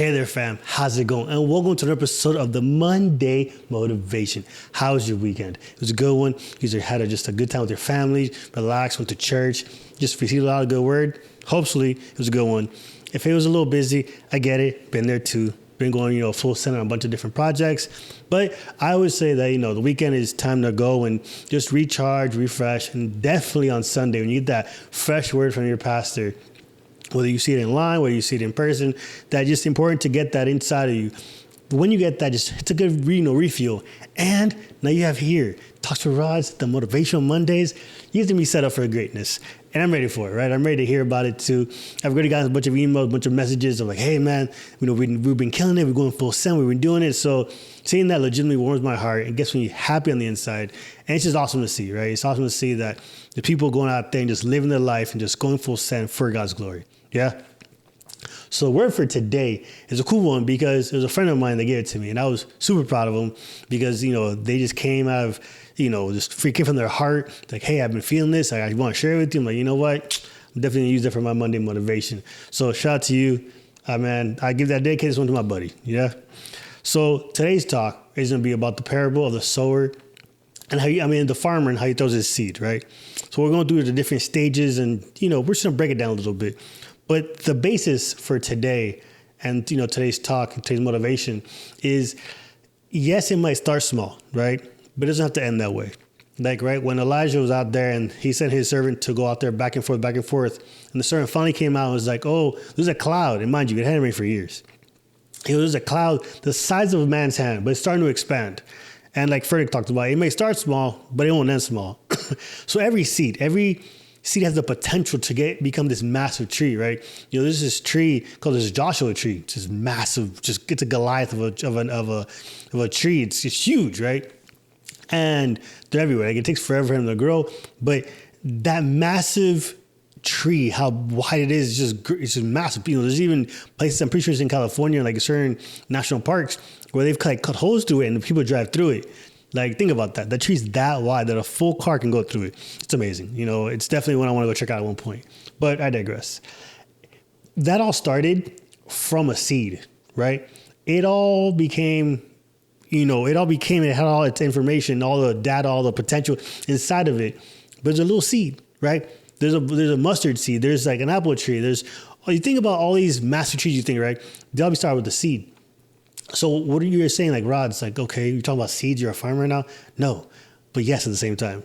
Hey there, fam. How's it going? And welcome to an episode of the Monday Motivation. How was your weekend? It was a good one. You had just a good time with your family, relaxed, went to church, just received a lot of good word. Hopefully, it was a good one. If it was a little busy, I get it. Been there too. Been going, full send on a bunch of different projects. But I always say that, the weekend is time to go and just recharge, refresh, and definitely on Sunday when you get that fresh word from your pastor, whether you see it in line, whether you see it in person, that's just important to get that inside of you. But when you get that, it's a good refuel. And now you have here, TalkswithRodz, the Motivational Mondays. You have to be set up for greatness. And I'm ready for it, right? I'm ready to hear about it too. I've already gotten a bunch of emails, a bunch of messages of like, hey man, we've been killing it. We're going full send. We've been doing it. So seeing that legitimately warms my heart and gets me happy on the inside. And it's just awesome to see, right? It's awesome to see that the people going out there and just living their life and just going full send for God's glory. Yeah. So the word for today is a cool one because it was a friend of mine that gave it to me, and I was super proud of them because, they just came out of, just freaking from their heart. Like, hey, I've been feeling this. I want to share it with you. I'm like, you know what? I'm definitely going to use it for my Monday motivation. So shout out to you. Man, I give that dedicated one to my buddy. Yeah. So today's talk is going to be about the parable of the sower and the farmer and how he throws his seed, right? So we're going through the different stages and, we're just going to break it down a little bit. But the basis for today and, today's talk and today's motivation is, yes, it might start small, right? But it doesn't have to end that way. Like, right, when Elijah was out there and he sent his servant to go out there back and forth, and the servant finally came out and was like, oh, there's a cloud. And mind you, it hadn't rained for years. There's a cloud the size of a man's hand, but it's starting to expand. And like Frederick talked about, it may start small, but it won't end small. So every seed has the potential to become this massive tree, right? There's this tree called this Joshua tree. It's just massive, it's a Goliath of a tree. It's huge, right? And they're everywhere. Like, it takes forever for them to grow, but that massive tree, how wide it is, it's just massive. There's even places, I'm pretty sure it's in California, like certain national parks, where they've cut holes through it and people drive through it. Like, think about that. The tree's that wide that a full car can go through it. It's amazing. It's definitely one I want to go check out at one point. But I digress. That all started from a seed, right? It all became, it had all its information, all the data, all the potential inside of it. But there's a little seed, right? There's a mustard seed. There's like an apple tree. You think about all these massive trees you think, right? They all start with the seed. So what are you saying, like, Rod? It's like, okay, you're talking about seeds, you're a farmer now? No, but yes at the same time.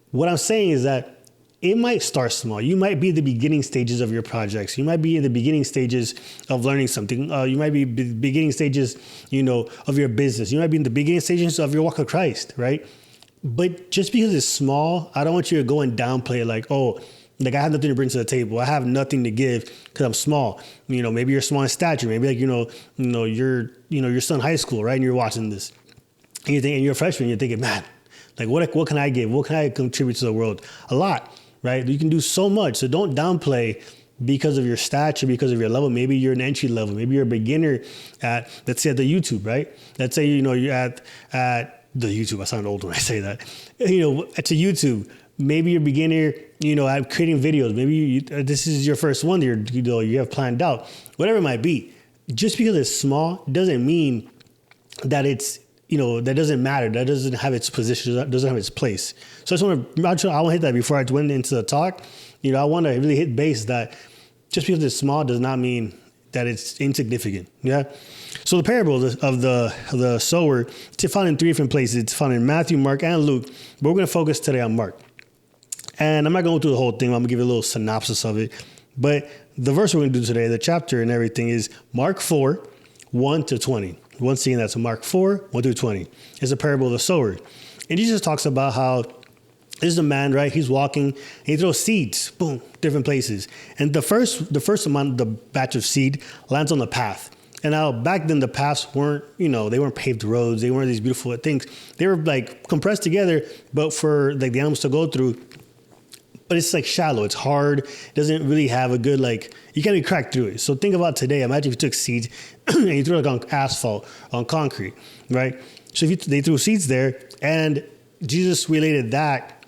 What I'm saying is that it might start small. You might be in the beginning stages of your projects. You might be in the beginning stages of learning something. You might be beginning stages, of your business. You might be in the beginning stages of your walk with Christ, right? But just because it's small, I don't want you to go and downplay it like, oh, like I have nothing to bring to the table. I have nothing to give because I'm small. Maybe you're small in stature. Maybe like, you're still in high school, right? And you're watching this. And you're a freshman, you're thinking, man, like what can I give? What can I contribute to the world? A lot, right? You can do so much. So don't downplay because of your stature, because of your level. Maybe you're an entry level. Maybe you're a beginner at, let's say at the YouTube, right? Let's say, you're at the YouTube. I sound old when I say that. At the YouTube. Maybe you're a beginner, at creating videos. Maybe this is your first one you have planned out. Whatever it might be. Just because it's small doesn't mean that it's, that doesn't matter. That doesn't have its position. That doesn't have its place. So I want to hit that before I went into the talk. I want to really hit base that just because it's small does not mean that it's insignificant. Yeah. So the parable of the sower, it's found in 3 different places. It's found in Matthew, Mark, and Luke. But we're going to focus today on Mark. And I'm not going through the whole thing. I'm going to give you a little synopsis of it. But the verse we're going to do today, the chapter and everything, is Mark 4, 1 to 20. Once again, that's Mark 4, 1 through 20. It's a parable of the sower. And Jesus talks about how this is a man, right? He's walking and he throws seeds, boom, different places. And the first amount, the batch of seed lands on the path. And now back then the paths weren't, they weren't paved roads. They weren't these beautiful things. They were like compressed together, but for like the animals to go through. But it's like shallow. It's hard. It doesn't really have a good, you can't be cracked through it. So think about today. Imagine if you took seeds and you threw it on asphalt, on concrete, right? So they threw seeds there, and Jesus related that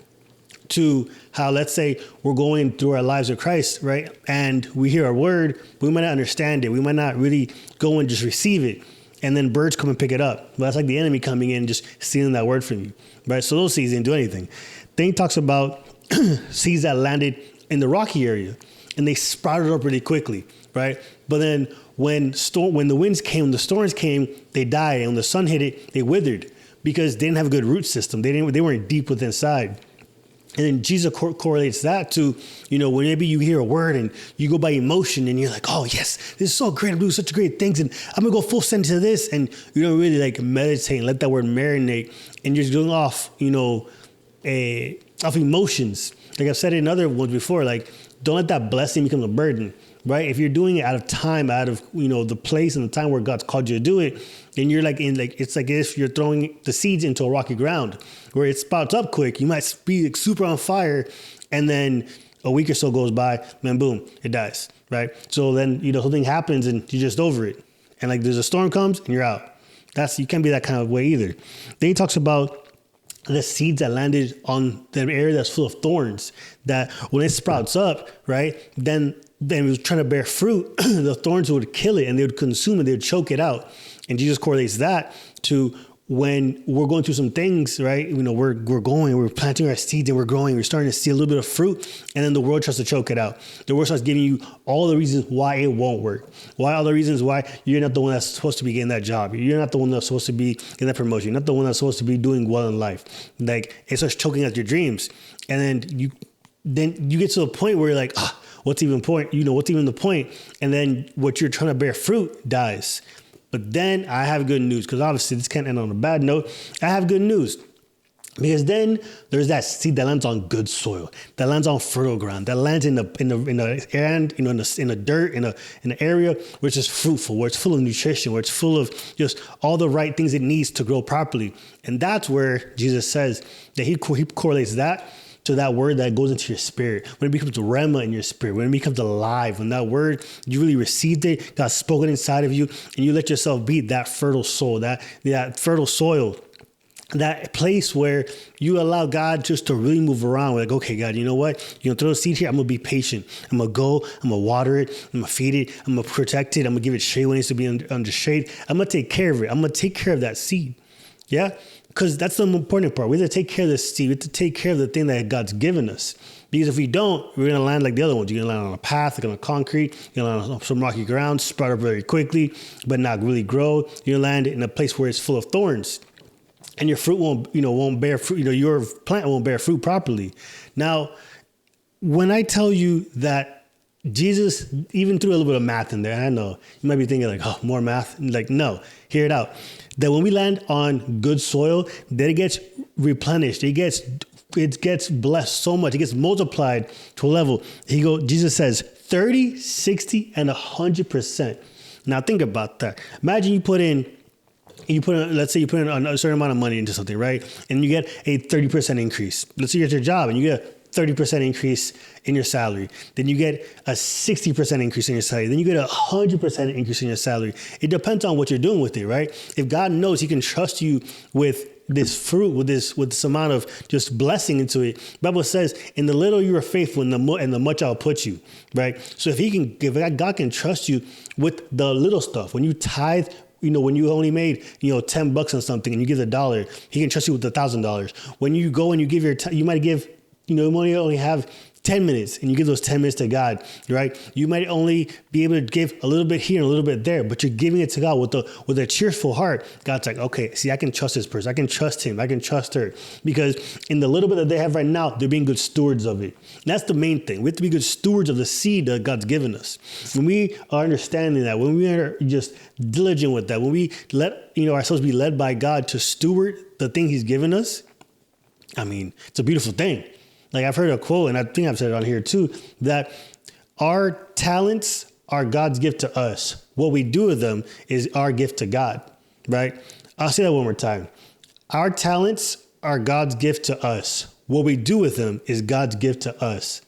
to how, let's say we're going through our lives with Christ, right? And we hear a word, we might not understand it. We might not really go and just receive it. And then birds come and pick it up. Well, that's like the enemy coming in, just stealing that word from you, right? So those seeds didn't do anything. Then he talks about seeds that landed in the rocky area and they sprouted up really quickly, right? But then when the winds came, when the storms came, they died. And when the sun hit it, they withered because they didn't have a good root system. They weren't deep within inside. And then Jesus correlates that to, when maybe you hear a word and you go by emotion and you're like, oh, yes, this is so great. I'm doing such great things. And I'm going to go full send to this. And you don't really like meditate and let that word marinate. And you're just going off, off emotions. Like I've said it in other ones before, like don't let that blessing become a burden, right? If you're doing it out of time, out of, the place and the time where God's called you to do it, then you're it's like if you're throwing the seeds into a rocky ground where it sprouts up quick, you might be like super on fire. And then a week or so goes by, man, boom, it dies, right? So then, something happens and you're just over it. And like there's a storm comes and you're out. You can't be that kind of way either. Then he talks about the seeds that landed on the area that's full of thorns, that when it sprouts up, right, then it was trying to bear fruit, the thorns would kill it and they would consume it, they would choke it out. And Jesus correlates that to when we're going through some things, right? We're planting our seeds and we're growing, we're starting to see a little bit of fruit, and then the world tries to choke it out. The world starts giving you all the reasons why it won't work. All the reasons why you're not the one that's supposed to be getting that job. You're not the one that's supposed to be getting that promotion. You're not the one that's supposed to be doing well in life. Like it starts choking at your dreams. And then you get to a point where you're like, what's even the point? And then what you're trying to bear fruit dies. But then I have good news, because obviously this can't end on a bad note. I have good news, because then there's that seed that lands on good soil, that lands on fertile ground, that lands in the dirt, in an area which is fruitful, where it's full of nutrition, where it's full of just all the right things it needs to grow properly. And that's where Jesus says that he correlates that to that word that goes into your spirit, when it becomes rhema in your spirit, when it becomes alive, when that word, you really received it, God's spoken inside of you, and you let yourself be that fertile soul, that fertile soil, that place where you allow God just to really move around. Like, okay, God, you know what? You're going to throw a seed here. I'm going to be patient. I'm going to go. I'm going to water it. I'm going to feed it. I'm going to protect it. I'm going to give it shade when it needs to be under shade. I'm going to take care of it. I'm going to take care of that seed. Yeah? Because that's the important part. We have to take care of this seed. We have to take care of the thing that God's given us. Because if we don't, we're going to land like the other ones. You're going to land on a path, like on a concrete. You're going to land on some rocky ground, sprout up very quickly, but not really grow. You're going to land in a place where it's full of thorns. And your fruit won't bear fruit. Your plant won't bear fruit properly. Now, when I tell you that Jesus even threw a little bit of math in there, I know you might be thinking like, oh, more math. Like, no, hear it out. That when we land on good soil, that it gets replenished. It gets blessed so much. It gets multiplied to a level. Jesus says 30, 60, and 100%. Now think about that. Imagine let's say you put in a certain amount of money into something, right? And you get a 30% increase. Let's say you're at your job and you get a 30% increase in your salary. Then you get a 60% increase in your salary. Then you get a 100% increase in your salary. It depends on what you're doing with it, right? If God knows he can trust you with this fruit, with this amount of just blessing into it, the Bible says, in the little you are faithful, and the much I'll put you, right? So if God can trust you with the little stuff, when you tithe, when you only made, $10 on something and you give $1, he can trust you with $1,000. When you go and you give you might give, you might only have 10 minutes and you give those 10 minutes to God, right? You might only be able to give a little bit here and a little bit there, but you're giving it to God with a cheerful heart. God's like, okay, see, I can trust this person. I can trust him. I can trust her, because in the little bit that they have right now, they're being good stewards of it. And that's the main thing. We have to be good stewards of the seed that God's given us. When we are understanding that, when we are just diligent with that, when we let ourselves be led by God to steward the thing he's given us, it's a beautiful thing. Like I've heard a quote, and I think I've said it on here too, that our talents are God's gift to us. What we do with them is our gift to God, right? I'll say that one more time. Our talents are God's gift to us. What we do with them is God's gift to us.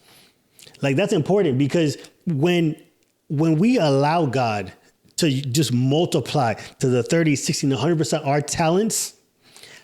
Like that's important, because when we allow God to just multiply to the 30, 60, and 100% our talents,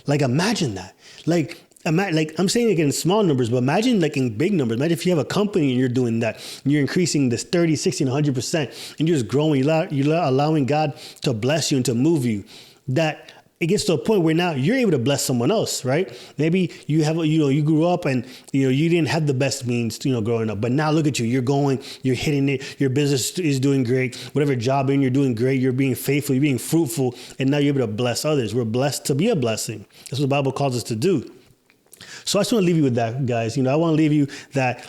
like imagine that. Like like I'm saying like in small numbers, but imagine like in big numbers. Imagine if you have a company and you're doing that, and you're increasing this 30, 60, and 100%, and you're just growing. You're allowing God to bless you and to move you. That it gets to a point where now you're able to bless someone else, right? Maybe you have, you grew up and, you didn't have the best means, growing up, but now look at you, you're hitting it. Your business is doing great. Whatever job you're doing great. You're being faithful, you're being fruitful, and now you're able to bless others. We're blessed to be a blessing. That's what the Bible calls us to do. So I just want to leave you with that, guys. I want to leave you that,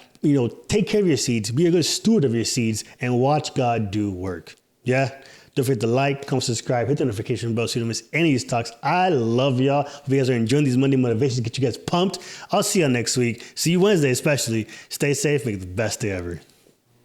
take care of your seeds, be a good steward of your seeds, and watch God do work. Yeah. Don't forget to like, comment, subscribe, hit the notification bell so you don't miss any of these talks. I love y'all. Hope you guys are enjoying these Monday motivations, get you guys pumped. I'll see y'all next week. See you Wednesday, especially. Stay safe. Make it the best day ever.